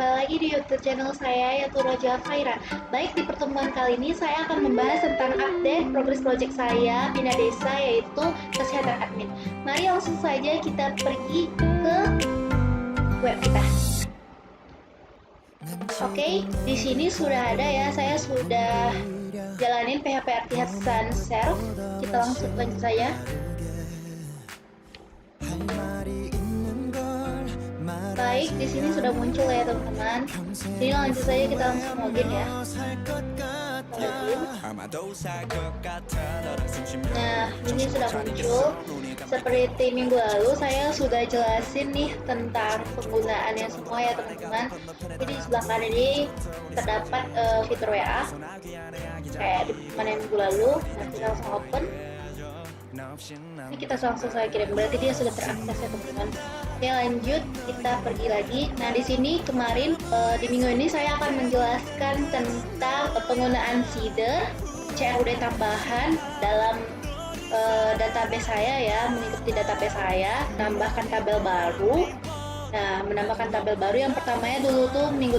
kembali lagi di YouTube channel saya yaitu Roja Faira. Baik, di pertemuan kali ini saya akan membahas tentang update progres project saya Bina Desa yaitu kesehatan admin. Mari langsung saja kita pergi ke web kita. Oke, di sini sudah ada ya, saya sudah jalanin PHP Artisan Self. Kita langsung lanjut saja. Baik, di sini sudah muncul ya teman-teman. Jadi langsung saja kita langsung login ya. Login. Nah, ini sudah muncul. Seperti minggu lalu saya sudah jelasin nih tentang penggunaannya semua ya teman-teman. Jadi di sebelah kanan ini terdapat fitur WA kayak di mana minggu lalu. Nah, kita langsung open. Ini kita langsung saya kirim, berarti dia sudah terakses ya teman-teman. Oke, lanjut kita pergi lagi. Nah, di sini kemarin di minggu ini saya akan menjelaskan tentang penggunaan seeder CRUD tambahan dalam database saya ya, mengikuti database saya, menambahkan tabel baru. Nah, menambahkan tabel baru yang pertamanya dulu tuh minggu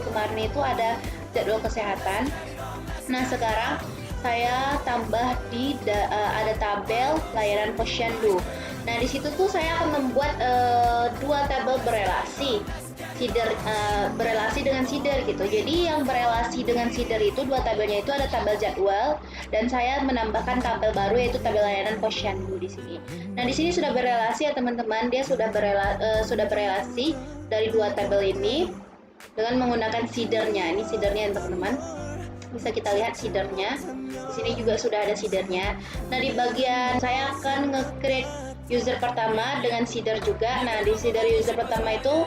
kemarin itu ada jadwal kesehatan. Nah, sekarang saya tambah di ada tabel layanan posyandu. Nah, di situ tuh saya akan membuat dua tabel berelasi, berelasi dengan seeder gitu. Jadi yang berelasi dengan seeder itu dua tabelnya itu ada tabel jadwal dan saya menambahkan tabel baru yaitu tabel layanan posyandu di sini. Nah, di sini sudah berelasi ya teman-teman. Dia sudah berelasi dari dua tabel ini dengan menggunakan seedernya. Ini seedernya teman-teman. Bisa kita lihat seedernya. Di sini juga sudah ada seedernya. Nah, di bagian saya akan nge-create user pertama dengan seeder juga. Nah, di seeder user pertama itu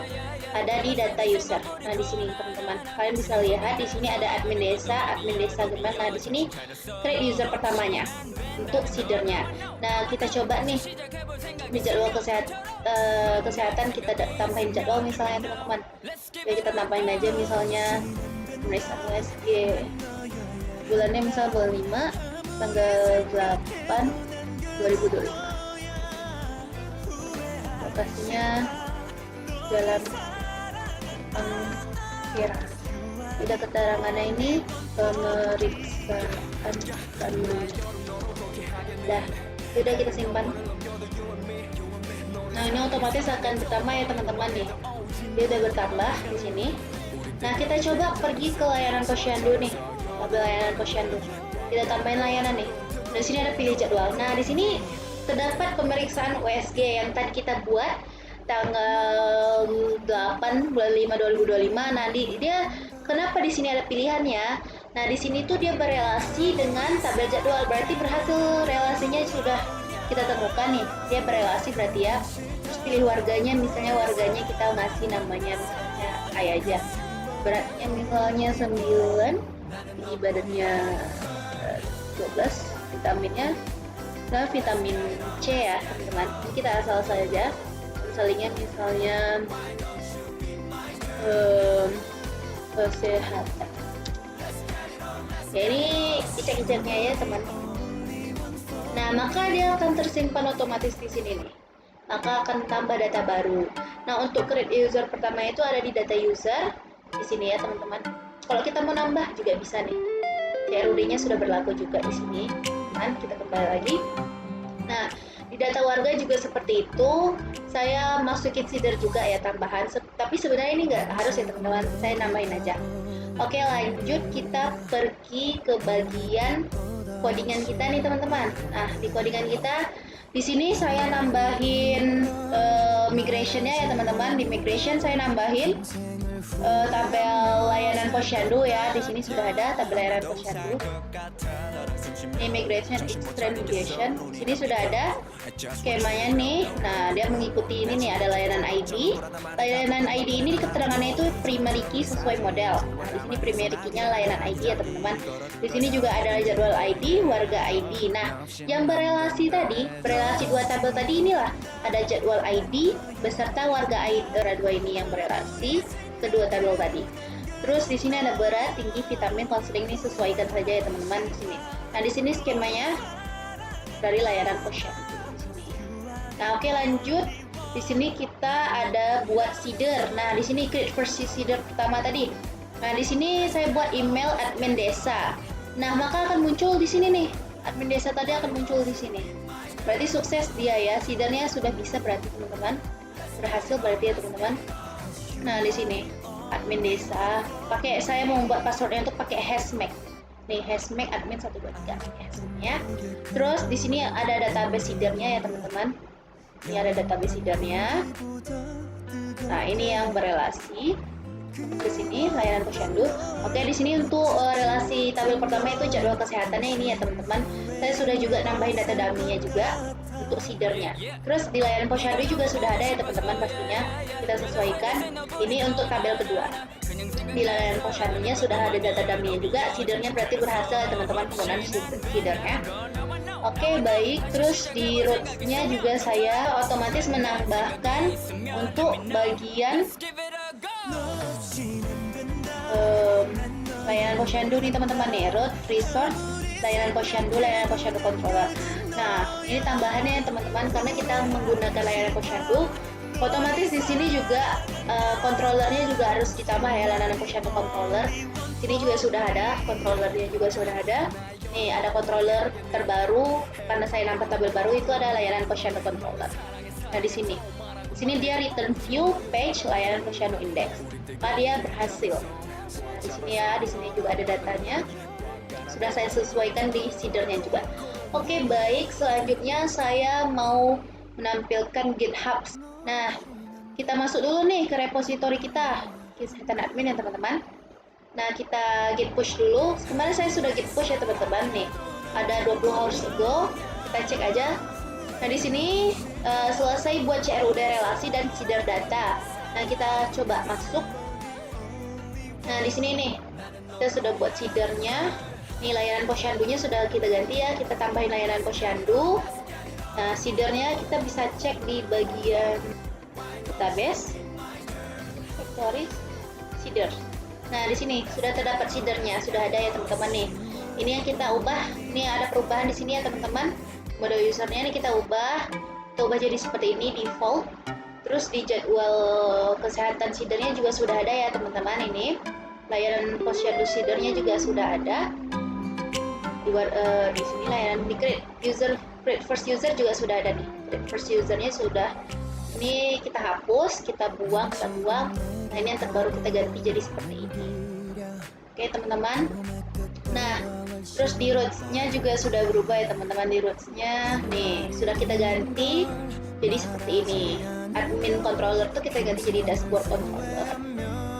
ada di data user. Nah, di sini teman-teman, kalian bisa lihat di sini ada admin desa gemen. Nah, di sini create user pertamanya untuk seedernya. Nah, kita coba nih di jadwal kesehatan kita tambahin jadwal misalnya teman-teman. Jadi kita tambahin aja misalnya pemeriksaan USG bulannya misal bulan 5 tanggal 8 2025, lokasinya Jalan Kira. Tidak keterangannya ini pemeriksaan kandungan. Dah, sudah kita simpan. Nah, ini otomatis akan bertambah ya teman-teman nih. Dia udah bertambah di sini. Nah, kita coba pergi ke layanan posyandu nih. Tabel layanan posyandu. Kita tambahin layanan nih. Di sini ada pilih jadwal. Nah, di sini terdapat pemeriksaan USG yang tadi kita buat tanggal 8 bulan 5 2025. Nah, dia kenapa di sini ada pilihannya? Nah, di sini tuh dia berelasi dengan tabel jadwal. Berarti berhasil relasinya sudah kita temukan nih. Dia berelasi berarti ya. Terus pilih warganya, misalnya warganya kita ngasih namanya misalnya A aja. Beratnya misalnya 9, tinggi badannya 12, vitaminnya nah vitamin C ya teman-teman. Ini kita asal saja misalnya kesehatan ya, ini dicek-ceknya ya teman. Nah, maka dia akan tersimpan otomatis di sini nih, maka akan tambah data baru. Nah, untuk create user pertama itu ada di data user di sini ya teman-teman. Kalau kita mau nambah juga bisa nih. CRUD-nya sudah berlaku juga di sini. Nah, kita kembali lagi. Nah, di data warga juga seperti itu. Saya masukin seeder juga ya tambahan. Tapi sebenarnya ini nggak harus ya teman-teman. Saya nambahin aja. Oke, lanjut kita pergi ke bagian codingan kita nih teman-teman. Nah, di codingan kita di sini saya nambahin migration-nya ya teman-teman. Di migration saya nambahin tabel layanan posyandu ya. Di sini sudah ada tabel layanan posyandu. Immigration extreme migration. Di sini sudah ada skemanya nih. Nah, dia mengikuti ini nih, ada layanan ID. Layanan ID ini keterangannya itu primary key sesuai model. Nah, di sini primary key-nya layanan ID ya teman-teman. Di sini juga ada jadwal ID, warga ID. Nah, yang berelasi tadi, berelasi dua tabel tadi inilah ada jadwal ID beserta warga ID dua ini yang berelasi kedua tabel tadi. Terus di sini ada berat, tinggi, vitamin, konseling, ini sesuaikan saja ya teman-teman di sini. Nah, di sini skemanya dari layanan posyandu. Nah, oke lanjut. Di sini kita ada buat seeder. Nah, di sini create first seeder pertama tadi. Nah, di sini saya buat email admin desa. Nah, maka akan muncul di sini nih. Admin desa tadi akan muncul di sini. Berarti sukses dia ya. Seedernya sudah bisa berarti teman-teman. Berhasil berarti ya teman-teman. Nah, di sini admin desa. Saya mau membuat passwordnya untuk pakai hashmag. Nih, hashmag admin 123 ya. Terus di sini ada database seedernya ya teman-teman. Ini ada database seedernya. Nah, ini yang berelasi ke sini layanan posyandu. Oke, di sini untuk relasi tabel pertama itu jadwal kesehatannya ini ya teman-teman. Saya sudah juga nambahin data dummy-nya juga untuk seedernya. Terus di layanan posyandu juga sudah ada ya teman-teman, pastinya kita sesuaikan. Ini untuk tabel kedua. Di layanan posyandunya sudah ada data dummy-nya juga. Seedernya berarti berhasil ya teman-teman penggunaan seedernya. Oke, baik. Terus di routes-nya juga saya otomatis menambahkan untuk bagian layanan posyandu nih teman-teman nih, route, resource, layanan posyandu controller. Nah, ini tambahannya teman-teman, karena kita menggunakan layanan posyandu, otomatis di sini juga controllernya juga harus ditambah ya, layanan posyandu controller. Sini juga sudah ada, controllernya juga sudah ada. Nih, ada controller terbaru, karena saya nambah tabel baru itu ada layanan posyandu controller. Nah, di sini dia return view page layanan posyandu index. Maka dia berhasil. Nah, di sini ya, di sini juga ada datanya. Sudah saya sesuaikan di seedernya juga. Oke, baik. Selanjutnya saya mau menampilkan GitHub. Nah, kita masuk dulu nih ke repository kita, kesehatan admin ya teman-teman. Nah, kita git push dulu. Kemarin saya sudah git push ya teman-teman nih. Ada 20 hours ago. Kita cek aja. Nah, di sini selesai buat CRUD relasi dan seeder data. Nah, kita coba masuk. Nah, di sini nih kita sudah buat seedernya. Nih, layanan posyandunya sudah kita ganti ya. Kita tambahin layanan posyandu. Nah, seedernya kita bisa cek di bagian database. Factory seeder. Nah, di sini sudah terdapat seedernya, sudah ada ya teman-teman nih. Ini yang kita ubah. Ini ada perubahan di sini ya teman-teman. Mode usernya ini kita ubah jadi seperti ini default. Terus di jadwal kesehatan seedernya juga sudah ada ya teman-teman ini. Layanan posyandu seedernya juga sudah ada. Di sini layanan di create first user juga sudah ada nih. Create first usernya sudah. Ini kita hapus, kita buang. Nah, ini yang terbaru kita ganti jadi seperti ini. Oke teman-teman. Nah, terus di routes-nya juga sudah berubah ya teman-teman. Di routes-nya nih sudah kita ganti jadi seperti ini. Admin controller tuh kita ganti jadi dashboard controller.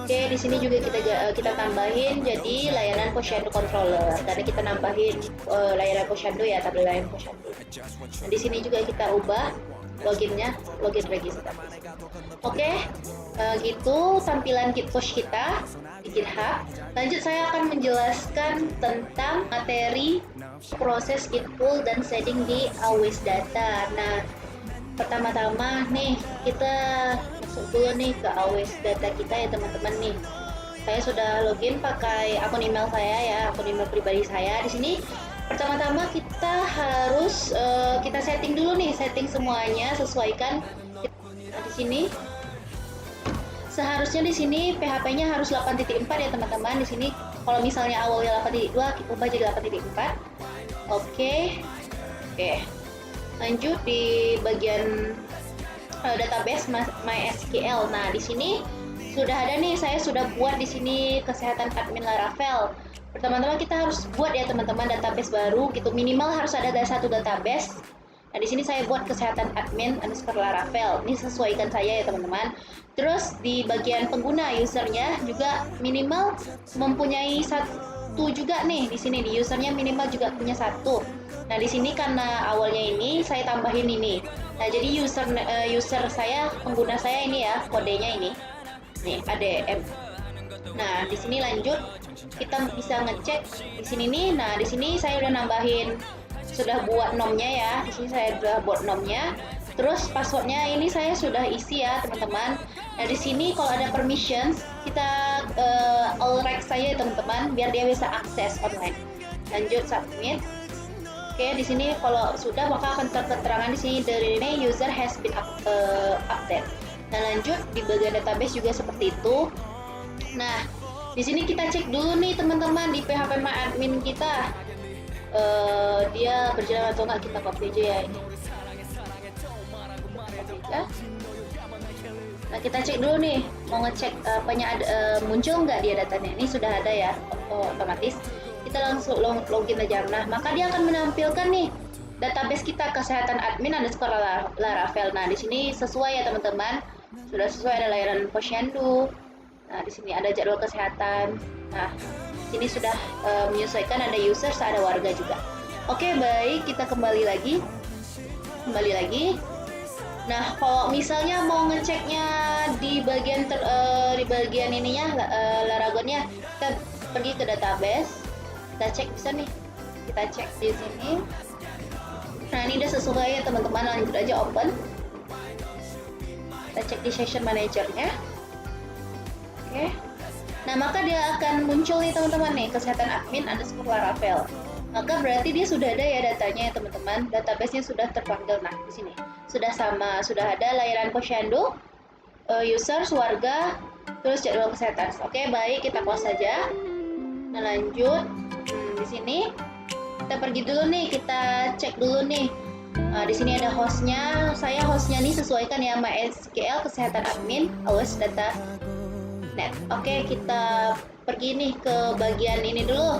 Oke, di sini juga kita tambahin jadi layanan posyandu controller. Karena kita nambahin layanan posyandu ya, tabel layanan posyandu. Nah, di sini juga kita ubah login register. Oke, gitu tampilan git push kita di GitHub. Lanjut saya akan menjelaskan tentang materi proses git pull dan setting di always data. Nah, pertama-tama nih kita masuk dulu nih ke always data kita ya teman-teman nih. Saya sudah login pakai akun email saya ya, akun email pribadi saya. Di sini pertama-tama kita harus kita setting dulu nih, setting semuanya, sesuaikan. Di sini seharusnya di sini PHP-nya harus 8.4 ya teman-teman. Di sini kalau misalnya awalnya 8.2 kita ubah jadi 8.4. Oke. Lanjut di bagian database MySQL. Nah, di sini sudah ada nih, saya sudah buat di sini kesehatan admin Laravel. Pertama-tama kita harus buat ya teman-teman database baru gitu, minimal harus ada satu database. Nah, di sini saya buat kesehatan admin underscore Laravel. Ini sesuaikan saya ya teman-teman. Terus di bagian pengguna usernya juga minimal mempunyai satu juga nih. Di sini di usernya minimal juga punya satu. Nah, di sini karena awalnya ini saya tambahin ini. Nah, jadi user saya, pengguna saya ini ya, kodenya ini. Nih, ADM. Nah, di sini lanjut kita bisa ngecek di sini nih. Nah, di sini saya udah nambahin, sudah buat nomnya ya. Di sini saya sudah buat nomnya. Terus passwordnya ini saya sudah isi ya teman-teman. Nah, di sini kalau ada permissions kita all right saya teman-teman biar dia bisa akses online. Lanjut submit. Oke, di sini kalau sudah maka akan terketerangan di sini the user has been update. Nah, lanjut di bagian database juga seperti itu. Nah, di sini kita cek dulu nih teman-teman di PHP admin kita. Dia berjalan atau enggak, kita copy aja ya ini. Copy aja. Nah, kita cek dulu nih, mau ngecek muncul nggak dia datanya. Ini sudah ada ya, otomatis. Kita langsung login aja. Nah, maka dia akan menampilkan nih database kita kesehatan admin underscore Laravel. Nah, di sini sesuai ya teman-teman, sudah sesuai, ada layanan posyandu. Nah, di sini ada jadwal kesehatan. Nah, sini sudah menyesuaikan, ada users, ada warga juga. Oke, baik, kita kembali lagi. Nah, kalau misalnya mau ngeceknya di bagian ininya Laragonnya, kita pergi ke database, kita cek bisa nih, kita cek di sini. Nah, ini udah sesuai ya teman-teman, lanjut aja open. Kita cek di session manajernya. Oke. Nah, maka dia akan muncul nih teman-teman nih, kesehatan admin underscore Laravel. Maka berarti dia sudah ada ya datanya ya teman-teman, database-nya sudah terpanggil. Nah, di sini sudah ada layanan posyandu, users, warga, terus jadwal kesehatan. Oke, baik, kita close saja. Nah, lanjut. Di sini kita pergi dulu nih, kita cek dulu nih. Nah, di sini ada hostnya. Saya hostnya nih sesuaikan ya, MySQL kesehatan admin, awas data net. Oke, kita pergi nih ke bagian ini dulu,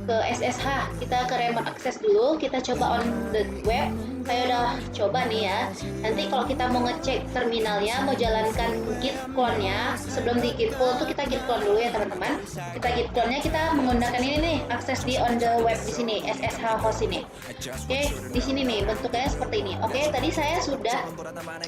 ke SSH. Kita ke remote access dulu, kita coba on the web. Saya udah coba nih ya. Nanti kalau kita mau ngecek terminalnya, mau jalankan git clone-nya, sebelum di git pull tuh kita git clone dulu ya teman-teman. Kita git clone-nya, kita menggunakan ini nih, akses di on the web di sini, SSH host ini. Oke, di sini nih bentuknya seperti ini. Oke, tadi saya sudah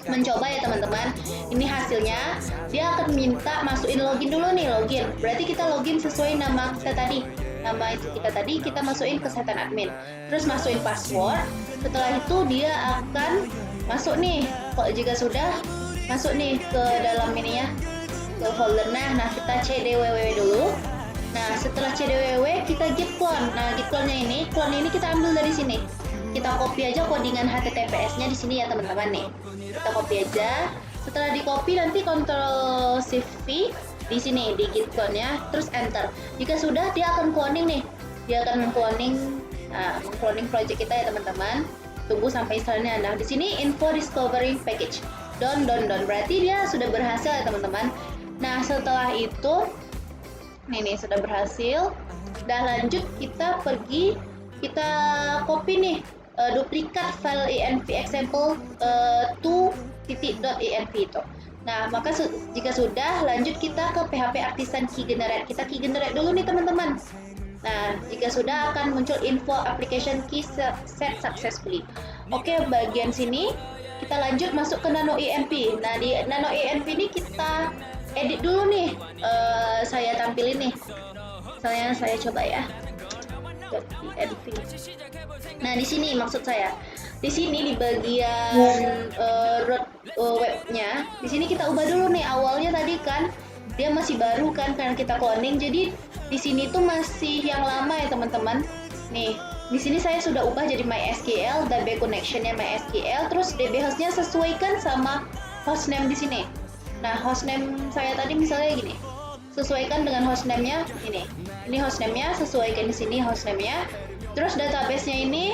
mencoba ya teman-teman. Ini hasilnya, dia akan minta masukin login dulu nih, login. Berarti kita login sesuai nama kita tadi. Nama itu kita tadi, kita masukin kesehatan admin. Terus masukin password. Setelah itu dia akan masuk nih. Kalau jika sudah masuk nih ke dalam ininya, ke folder. Nah kita cdww dulu. Nah, setelah cdww kita git clone. Nah, git clone-nya ini, clone ini kita ambil dari sini. Kita copy aja codingan HTTPS-nya di sini ya teman-teman nih. Kita copy aja. Setelah di copy nanti Ctrl Shift V di sini di git clone-nya, terus enter. Jika sudah, dia akan cloning nih. Dia akan mengcloning project kita ya teman-teman. Tunggu sampai installnya. Nah, di sini info discovering package. Don. Berarti dia sudah berhasil ya teman-teman. Nah, setelah itu ini sudah berhasil. Dan lanjut kita pergi, kita copy nih duplikat file env example to .env itu. Nah, maka jika sudah, lanjut kita ke PHP Artisan key generate. Kita key generate dulu nih teman-teman. Nah, jika sudah akan muncul info application key set successfully. Oke, bagian sini kita lanjut masuk ke nano env. Nah, di nano env ini kita edit dulu nih. Saya tampilin nih. Misalnya saya coba ya. .env. Nah, di sini maksud saya. Di sini di bagian webnya, di sini kita ubah dulu nih. Awalnya tadi kan dia masih baru kan karena kita cloning, jadi di sini tuh masih yang lama ya teman-teman. Nih, di sini saya sudah ubah jadi MySQL, DB connection-nya MySQL, terus DB host-nya sesuaikan sama hostname di sini. Nah, hostname saya tadi misalnya gini. Sesuaikan dengan hostname-nya ini. Ini hostname-nya, sesuaikan di sini hostname-nya. Terus database-nya ini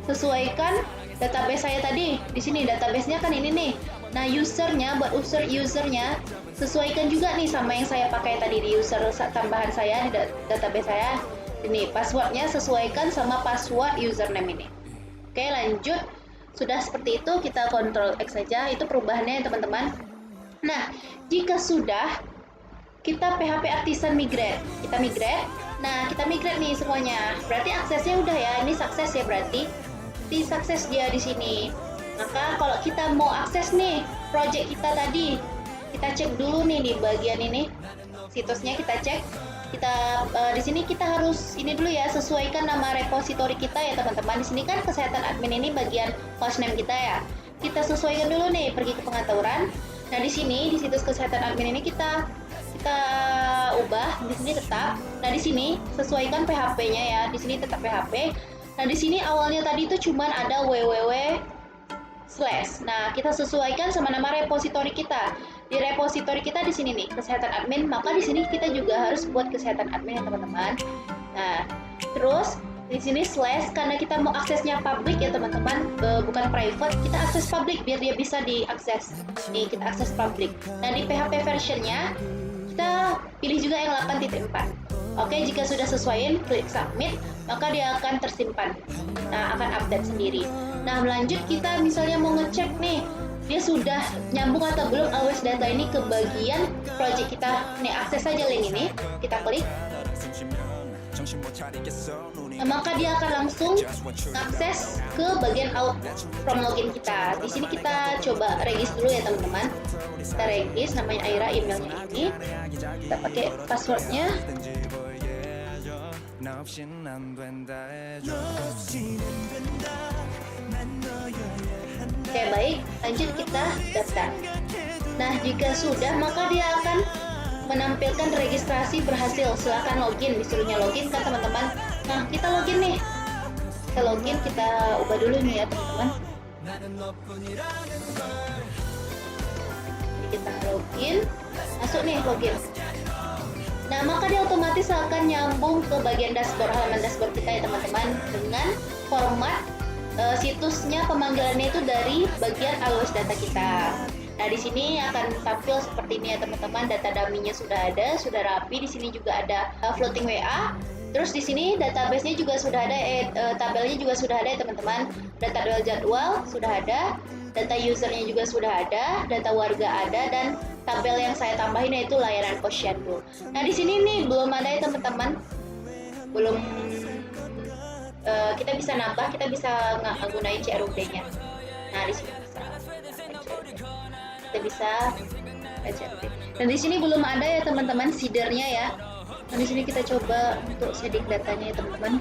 sesuaikan database saya tadi. Di sini database-nya kan ini nih. Nah, usernya buat usernya sesuaikan juga nih sama yang saya pakai tadi di user tambahan saya di database saya. Ini passwordnya sesuaikan sama password username ini. Oke, lanjut. Sudah seperti itu, kita Ctrl X saja. Itu perubahannya ya teman-teman. Nah, jika sudah, kita PHP Artisan migrate. Kita migrate. Nah, kita migrate nih semuanya. Berarti aksesnya udah ya. Ini sukses ya berarti. Di sukses dia di sini. Maka kalau kita mau akses nih project kita tadi, kita cek dulu nih di bagian ini situsnya, kita cek. Kita di sini kita harus ini dulu ya, sesuaikan nama repository kita ya teman-teman. Di sini kan kesehatan admin ini bagian hostname kita ya. Kita sesuaikan dulu nih, pergi ke pengaturan. Nah, di sini di situs kesehatan admin ini kita ubah di sini tetap. Nah, di sini sesuaikan PHP-nya ya. Di sini tetap PHP. Nah, di sini awalnya tadi itu cuman ada www slash. Nah, kita sesuaikan sama nama repositori kita. Di repositori kita di sini nih, kesehatan admin, maka di sini kita juga harus buat kesehatan admin ya teman-teman. Nah, terus di sini slash karena kita mau aksesnya public ya teman-teman, bukan private, kita akses public biar dia bisa diakses. Nih, kita akses public. Nah, di PHP versionnya kita pilih juga yang 8.4. Oke, jika sudah sesuaiin, klik submit, maka dia akan tersimpan. Nah, akan update sendiri. Nah, lanjut kita misalnya mau ngecek nih, dia sudah nyambung atau belum always data ini ke bagian project kita. Nih, akses saja link ini, kita klik. Nah, maka dia akan langsung akses ke bagian out from login kita. Di sini kita coba regis dulu ya teman-teman. Kita regis, namanya Aira, emailnya ini. Kita pakai passwordnya. Oke, baik, lanjut kita daftar. Nah, jika sudah, maka dia akan menampilkan registrasi berhasil. Silahkan login, disuruhnya login kan teman-teman. Nah, kita login nih. Kita login, kita ubah dulu nih ya teman-teman. Kita login, masuk nih login. Nah, maka dia otomatis akan nyambung ke bagian dashboard, halaman dashboard kita ya teman-teman, dengan format situsnya pemanggilannya itu dari bagian always data kita. Nah, di sini akan tampil seperti ini ya teman-teman. Data dummy-nya sudah ada, sudah rapi. Di sini juga ada floating WA. Terus di sini database-nya juga sudah ada, tabelnya juga sudah ada ya teman-teman. Data jadwal sudah ada, data usernya juga sudah ada, data warga ada, dan tabel yang saya tambahin yaitu layanan posyandu. Nah, di sini nih belum ada ya teman-teman. Belum, kita bisa nambah, kita bisa gunain CRUD-nya. Nah, di sini bisa. Kita bisa CRUD. Dan di sini belum ada ya teman-teman seedernya ya. Nah, di sini kita coba untuk shading datanya ya teman-teman.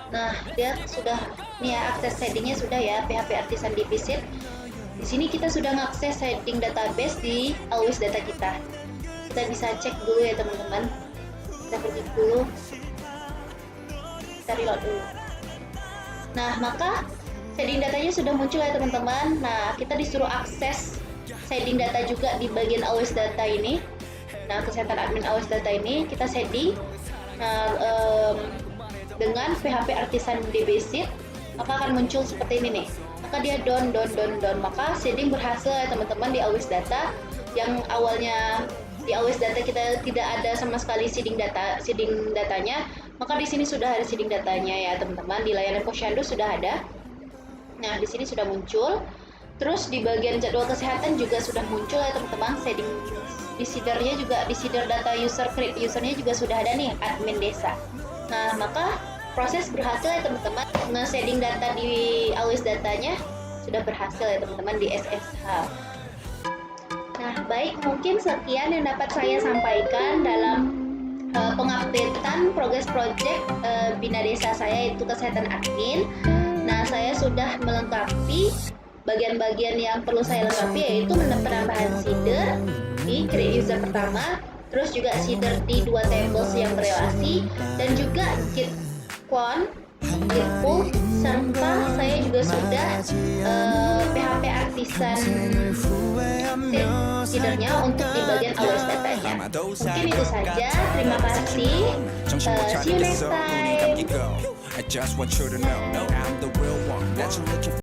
Nah, dia sudah nih ya, akses shadingnya sudah ya, PHP Artisan Divisit. Di sini kita sudah mengakses shading database di always data kita. Kita bisa cek dulu ya teman-teman. Kita pergi dulu, kita reload dulu. Nah, maka shading datanya sudah muncul ya teman-teman. Nah, kita disuruh akses shading data juga di bagian always data ini. Nah, kesehatan admin always data ini kita shading. Nah, dengan PHP Artisan Divisit, maka akan muncul seperti ini nih. Maka dia down. Maka shading berhasil ya teman-teman di always data. Yang awalnya di always data kita tidak ada sama sekali shading datanya, maka di sini sudah ada shading datanya ya teman-teman. Di layanan posyandu sudah ada. Nah, di sini sudah muncul. Terus di bagian jadwal kesehatan juga sudah muncul ya teman-teman. Shading di seedernya juga, di seeder data user, create usernya juga sudah ada nih, admin desa. Nah, maka proses berhasil ya teman-teman. Nge-shading data di always datanya sudah berhasil ya teman-teman di SSH. Nah, baik, mungkin sekian yang dapat saya sampaikan dalam pengupdatean progres project Bina Desa saya, yaitu kesehatan admin. Nah, saya sudah melengkapi bagian-bagian yang perlu saya lengkapi, yaitu penambahan seeder di create user pertama, terus juga seeder di 2 tables yang berrelasi, dan juga git clone, git pull, serta saya juga sudah PHP Artisan seedernya untuk di bagian always datanya. Mungkin itu saja, terima kasih, see you next time.